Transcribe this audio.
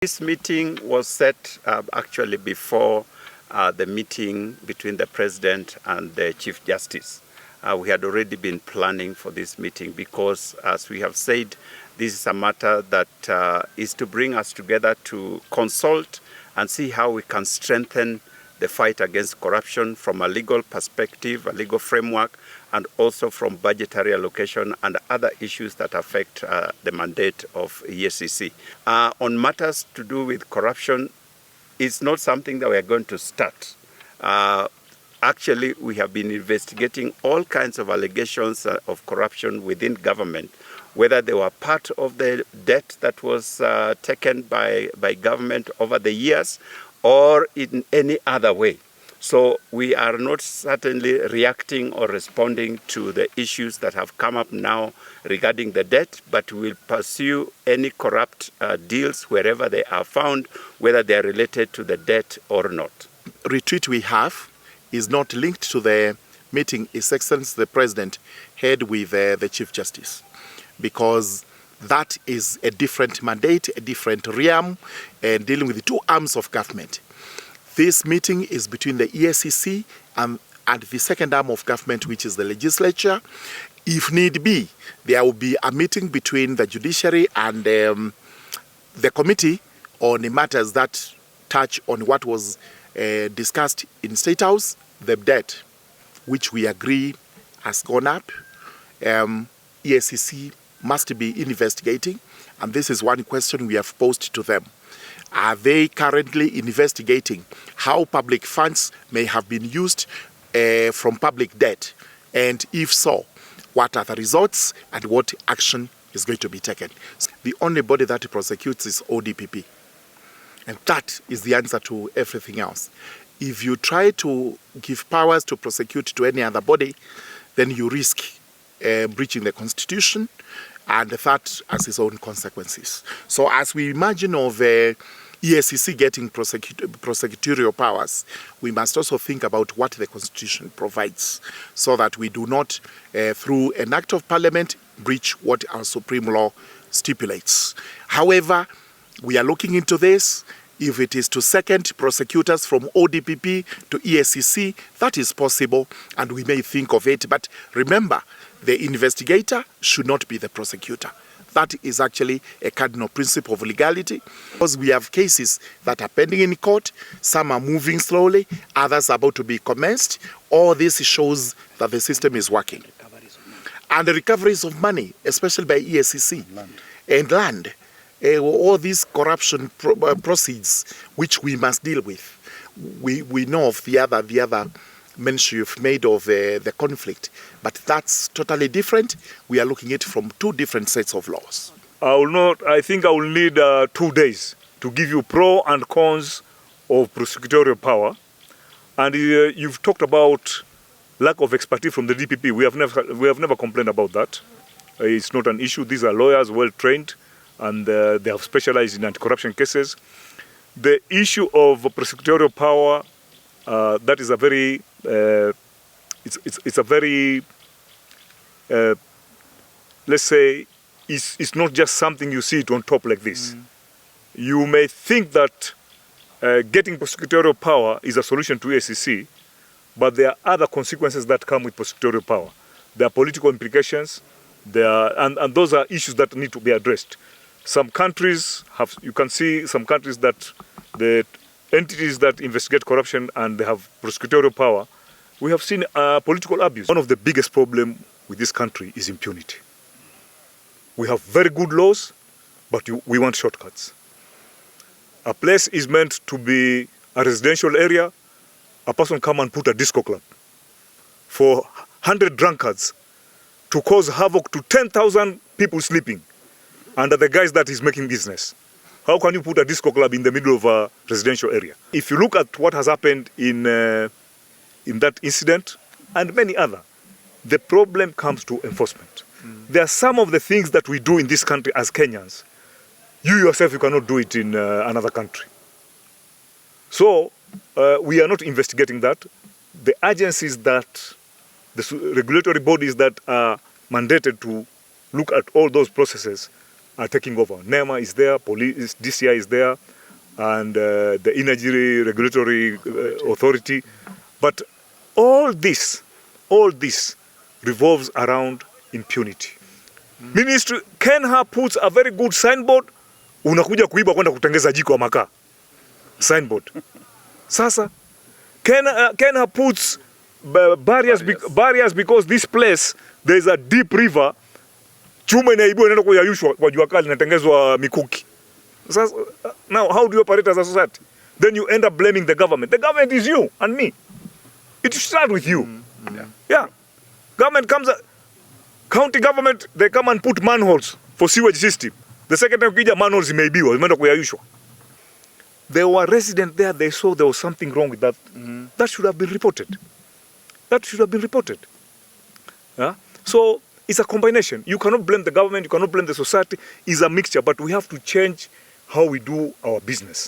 This meeting was set actually before the meeting between the President and the Chief Justice. We had already been planning for this meeting because, as we have said, this is a matter that is to bring us together to consult and see how we can strengthen the fight against corruption from a legal perspective, a legal framework, and also from budgetary allocation and other issues that affect the mandate of Eacc. On matters to do with corruption, it's not something that we are going to start. Actually, we have been investigating all kinds of allegations of corruption within government, whether they were part of the debt that was taken by government over the years or in any other way. So we are not certainly reacting or responding to the issues that have come up now regarding the debt, but we will pursue any corrupt deals wherever they are found, whether they are related to the debt or not. Retreat we have is not linked to the meeting His Excellency the President had with the Chief Justice, because that is a different mandate, a different realm, and dealing with the two arms of government. This meeting is between the Eacc and the second arm of government, which is the legislature. If need be, there will be a meeting between the judiciary and the committee on the matters that touch on what was discussed in State House. The debt, which we agree has gone up. Eacc must be investigating, and this is one question we have posed to them. Are they currently investigating how public funds may have been used from public debt? And if so, what are the results and what action is going to be taken? The only body that prosecutes is ODPP. And that is the answer to everything else. If you try to give powers to prosecute to any other body, then you risk breaching the Constitution, and that has its own consequences. So as we imagine of Eacc getting prosecutorial powers, we must also think about what the Constitution provides, so that we do not, through an act of Parliament, breach what our supreme law stipulates. However, we are looking into this. If it is to second prosecutors from ODPP to Eacc, that is possible, and we may think of it. But remember, the investigator should not be the prosecutor. That is actually a cardinal principle of legality, because we have cases that are pending in court. Some are moving slowly, others are about to be commenced. All this shows that the system is working. And the recoveries of money, especially by Eacc and land. All these corruption proceeds, which we must deal with. We know of the other mention you've made of the conflict, but that's totally different. We are looking at it from two different sets of laws. I think I will need 2 days to give you pro and cons of prosecutorial power. And you've talked about lack of expertise from the DPP. We have never complained about that. It's not an issue. These are lawyers, well trained, and they have specialized in anti-corruption cases. The issue of prosecutorial power, that is a very, it's a very, let's say, it's not just something you see it on top like this. You may think that getting prosecutorial power is a solution to Eacc, but there are other consequences that come with prosecutorial power. There are political implications, and those are issues that need to be addressed. Some countries have, you can see some countries that the entities that investigate corruption and they have prosecutorial power, we have seen political abuse. One of the biggest problems with this country is impunity. We have very good laws, but we want shortcuts. A place is meant to be a residential area. A person come and put a disco club for 100 drunkards to cause havoc to 10,000 people sleeping under the guise that is making business. How can you put a disco club in the middle of a residential area? If you look at what has happened in that incident and many other, the problem comes to enforcement. There are some of the things that we do in this country as Kenyans. You yourself, you cannot do it in another country. So we are not investigating that. The agencies that, the regulatory bodies that are mandated to look at all those processes are taking over. NEMA is there, police, DCI is there, and the Energy Regulatory Authority. But all this revolves around impunity. Ministry, Kenha puts a very good signboard, unakuja kuiba kwenda kutengeza jiko wa makaa. Signboard. Sasa, Kenha puts barriers because this place, there is a deep river, chuma inaibiwa inaenda kuyayushwa kwa jua kali inatengezwa mikuki. Sasa, now, how do you operate as a society? Then you end up blaming the government. The government is you and me. It should start with you. Yeah. Government comes, county government, they come and put manholes for sewage system. The second time kija manholes imeibiwa, imeenda kuyayushwa. There were residents there, they saw there was something wrong with that. That should have been reported. That should have been reported. Yeah? So it's a combination. You cannot blame the government, you cannot blame the society. It's a mixture, but we have to change how we do our business.